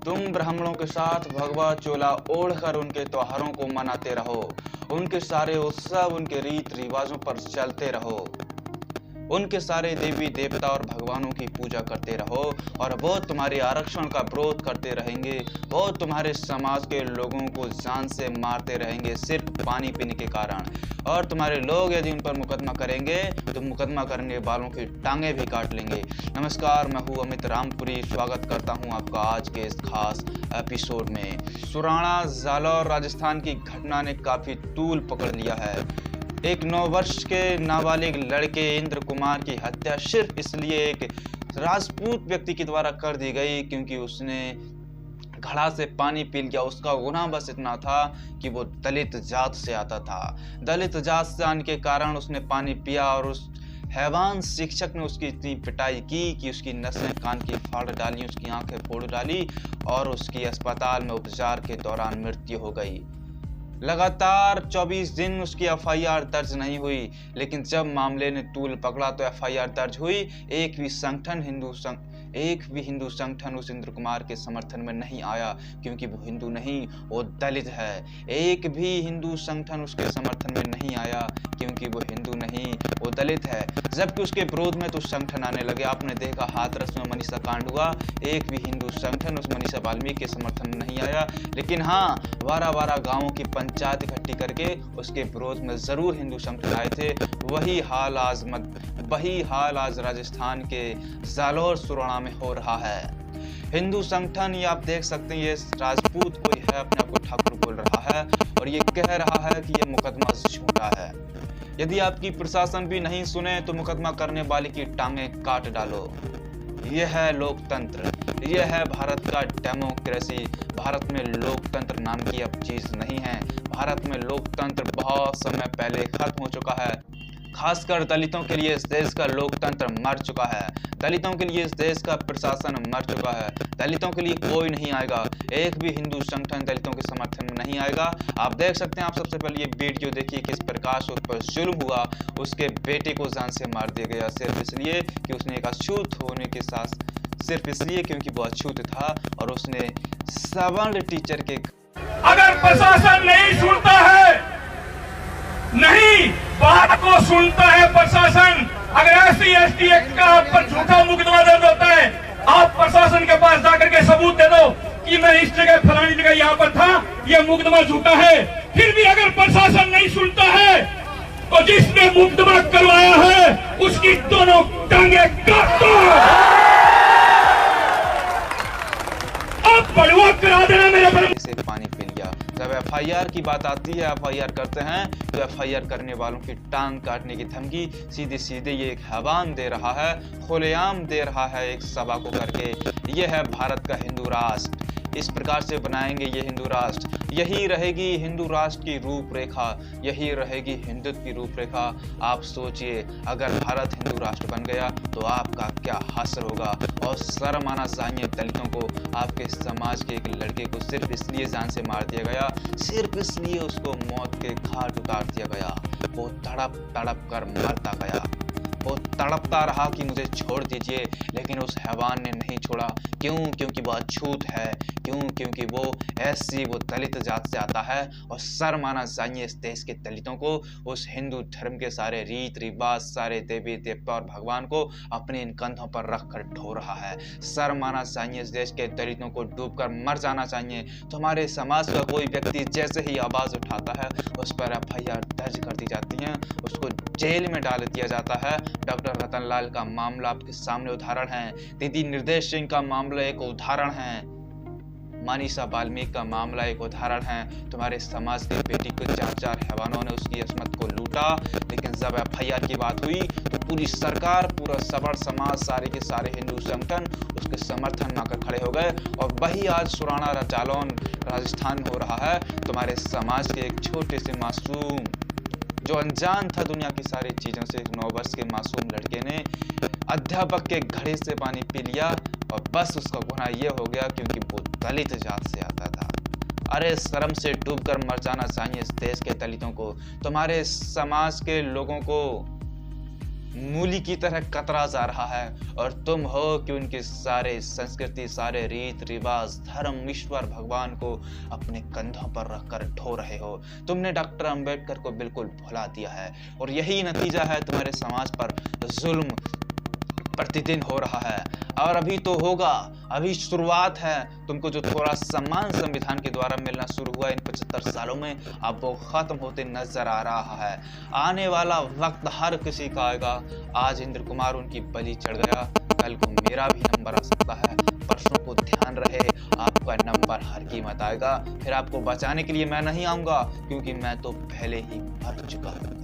तुम ब्राह्मणों के साथ भगवा चोला ओढ़कर उनके त्योहारों को मनाते रहो, उनके सारे उत्सव, उनके रीत रिवाजों पर चलते रहो, उनके सारे देवी देवता और भगवानों की पूजा करते रहो और वो तुम्हारे आरक्षण का विरोध करते रहेंगे। वो तुम्हारे समाज के लोगों को जान से मारते रहेंगे सिर्फ पानी पीने के कारण। और तुम्हारे लोग यदि उन पर मुकदमा करेंगे तो मुकदमा करने वालों की टांगे भी काट लेंगे। नमस्कार, मैं हूँ अमित रामपुरी। स्वागत करता हूँ आपका आज के इस खास एपिसोड में। सुराणा जालौर राजस्थान की घटना ने काफी तूल पकड़ लिया है। एक 9 वर्ष के नाबालिग लड़के इंद्र कुमार की हत्या सिर्फ इसलिए एक राजपूत व्यक्ति के द्वारा कर दी गई क्योंकि उसने घड़ा से पानी पी लिया। उसका गुनाह बस इतना था कि वो दलित जात से आता था। दलित जात से आने के कारण उसने पानी पिया और उस हैवान शिक्षक ने उसकी इतनी पिटाई की कि उसकी नसें कान की फाड़ डाली, उसकी आंखें फोड़ डाली और उसकी अस्पताल में उपचार के दौरान मृत्यु हो गई। लगातार 24 दिन उसकी एफआईआर दर्ज नहीं हुई, लेकिन जब मामले ने तूल पकड़ा तो एफआईआर दर्ज हुई। एक भी हिंदू संगठन उस इंद्र कुमार के समर्थन में नहीं आया क्योंकि वो हिंदू नहीं, वो दलित है। एक भी हिंदू संगठन उसके समर्थन में नहीं आया क्योंकि वो हिंदू नहीं, वो दलित है। जबकि उसके विरोध में तो संगठन आने लगे। आपने देखा हाथरस में मनीषा कांड हुआ, एक भी हिंदू संगठन उस मनीषा वाल्मीकि के समर्थन में नहीं आया। लेकिन हाँ, 12 गाँवों की पंचायत इकट्ठी करके उसके विरोध में जरूर हिंदू संगठन आए थे। वही हाल आज राजस्थान के जालौर सुराणा में हो रहा है। हिंदू संगठन, ये आप देख सकते हैं, ये राजपूत कोई है, अपने आप को ठाकुर बोल रहा है और ये कह रहा है कि ये मुकदमा झूठा है। यदि आपकी प्रशासन भी नहीं सुने तो मुकदमा करने वाले की टांगे काट डालो। यह है लोकतंत्र, यह है भारत का डेमोक्रेसी। भारत में लोकतंत्र नाम की अब चीज नहीं है। भारत में लोकतंत्र बहुत समय पहले खत्म हो चुका है। खासकर दलितों के लिए इस देश का लोकतंत्र मर चुका है। दलितों के लिए इस देश का प्रशासन मर चुका है। दलितों के लिए कोई नहीं आएगा। एक भी हिंदू संगठन दलितों के समर्थन में नहीं आएगा। आप देख सकते हैं। आप सबसे पहले ये वीडियो देखिए, किस प्रकार से उस पर जुल्म हुआ। उसके बेटे को जान से मार दिया गया सिर्फ इसलिए कि उसने एक अछूत होने के साथ, सिर्फ इसलिए क्योंकि वो अछूत था और उसने सवर्ण टीचर के। अगर प्रशासन नहीं सुनता है, नहीं बात को सुनता है प्रशासन, अगर SC/ST एक्ट का आप पर झूठा मुकदमा दर्ज होता है, आप प्रशासन के पास जाकर के सबूत दे दो कि मैं इस जगह फलानी जगह यहाँ पर था, यह मुकदमा झूठा है। फिर भी अगर प्रशासन नहीं सुनता है तो जिसने मुकदमा करवाया है उसकी दोनों टांगे काट दो। अब बलवा करा देना मेरे से पानी पी लिया। जब एफआईआर की बात आती है, एफआईआर करते हैं तो एफआईआर करने वालों की टांग काटने की धमकी सीधे सीधे ये एक हैवान दे रहा है, खुलेआम दे रहा है एक सभा को करके। ये है भारत का हिंदू राष्ट्र। इस प्रकार से बनाएंगे ये हिंदू राष्ट्र। यही रहेगी हिंदू राष्ट्र की रूपरेखा, यही रहेगी हिंदुत्व की रूपरेखा। आप सोचिए, अगर भारत हिंदू राष्ट्र बन गया तो आपका क्या हासिल होगा। और शर्म आना चाहिए दलितों को। आपके समाज के एक लड़के को सिर्फ इसलिए जान से मार दिया गया, सिर्फ इसलिए उसको मौत के घाट उतार दिया गया। वो तड़प तड़प कर मरता गया, वो तड़पता रहा कि मुझे छोड़ दीजिए, लेकिन उस हैवान ने नहीं छोड़ा। क्यों? क्योंकि वो अछूत है। क्यों? क्योंकि वो वो दलित जात से आता है। और शर्म आना चाहिए इस देश के दलितों को, उस हिंदू धर्म के सारे रीत रिवाज, सारे देवी देवता और भगवान को अपने इन कंधों पर रख कर ढो रहा है। शर्म आना चाहिए इस देश के दलितों को, डूबकर मर जाना चाहिए। तो हमारे समाज का कोई व्यक्ति जैसे ही आवाज उठाता है उस पर एफआईआर दर्ज कर दी जाती है, उसको जेल में डाल दिया जाता है। डॉक्टर रतनलाल का मामला आपके सामने उदाहरण है। दीदी निर्देश सिंह का मामला एक उदाहरण है। मनीषा वाल्मीकि का मामला एक उदाहरण है। तुम्हारे समाज की बेटी को 4 हैवानों ने उसकी अस्मत को लूटा, लेकिन जब एफआईआर की बात हुई तो पूरी सरकार, पूरा सवर्ण समाज, सारे के सारे हिंदू संगठन उसके समर्थन में आकर खड़े हो गए। और वही आज सुराणा जालौर राजस्थान में हो रहा है। तुम्हारे समाज के एक छोटे से मासूम, जो अनजान था दुनिया की सारी चीजों से, 9 वर्ष के मासूम लड़के ने अध्यापक के घड़े से पानी पी लिया और बस उसका गुनाह यह हो गया क्योंकि वो दलित जात से आता था। अरे शर्म से डूबकर मर जाना चाहिए इस देश के दलितों को। तुम्हारे समाज के लोगों को मूली की तरह कतरा जा रहा है और तुम हो कि उनके सारे संस्कृति, सारे रीत रिवाज, धर्म, ईश्वर, भगवान को अपने कंधों पर रखकर ढो रहे हो। तुमने डॉक्टर अंबेडकर को बिल्कुल भुला दिया है और यही नतीजा है तुम्हारे समाज पर जुल्म प्रतिदिन हो रहा है। और अभी तो होगा, अभी शुरुआत है। तुमको जो थोड़ा सम्मान संविधान के द्वारा मिलना शुरू हुआ इन 75 सालों में, अब वो खत्म होते नजर आ रहा है। आने वाला वक्त हर किसी का आएगा। आज इंद्र कुमार उनकी बलि चढ़ गया, कल को मेरा भी नंबर आ सकता है। परसों को ध्यान रहे, आपका नंबर हर कीमत आएगा। फिर आपको बचाने के लिए मैं नहीं आऊंगा, क्योंकि मैं तो पहले ही मर चुका हूँ।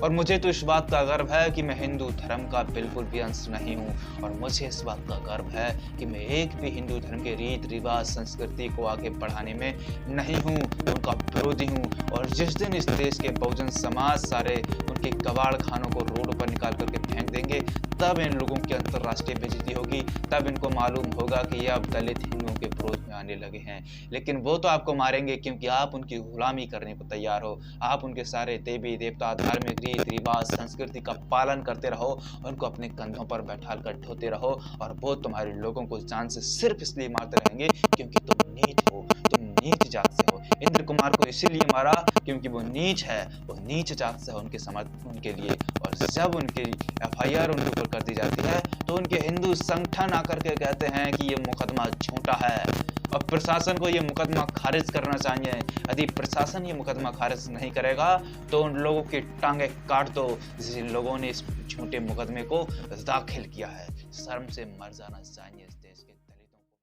और मुझे तो इस बात का गर्व है कि मैं हिंदू धर्म का बिल्कुल भी अंश नहीं हूँ। और मुझे इस बात का गर्व है कि मैं एक भी हिंदू धर्म के रीत रिवाज संस्कृति को आगे बढ़ाने में नहीं हूँ, उनका विरोधी हूँ। और जिस दिन इस देश के बहुजन समाज सारे उनके कबाड़ खानों को रोड पर निकाल करके फेंक देंगे, तब इन लोगों की अंतर्राष्ट्रीय बेइज्जती होगी। तब इनको मालूम होगा कि ये अब दलित हिंदुओं के विरोध में आने लगे हैं। लेकिन वो तो आपको मारेंगे, क्योंकि आप उनकी गुलामी करने को तैयार हो। आप उनके सारे देवी देवता, धार्मिक रीत रिवाज, संस्कृति का पालन करते रहो, उनको अपने कंधों पर बैठा कर ढोते रहो। और वो तुम्हारे लोगों को जान से सिर्फ इसलिए मारते रहेंगे क्योंकि तुम नीच हो, तुम नीच जात से हो। इंद्र कुमार को इसीलिए मारा क्योंकि वो नीच है, वो नीच जात से है उनके समाज उनके लिए। और जब उनकी FIR उनके ऊपर कर दी जाती है तो उनके हिंदू संगठन आकर के कहते हैं कि ये मुकदमा झूठा है और प्रशासन को ये मुकदमा खारिज करना चाहिए। यदि प्रशासन ये मुकदमा खारिज नहीं करेगा तो उन लोगों की टांगे काट दो जिन लोगों ने इस झूठे मुकदमे को दाखिल किया है। शर्म से मर जाना चाहिए।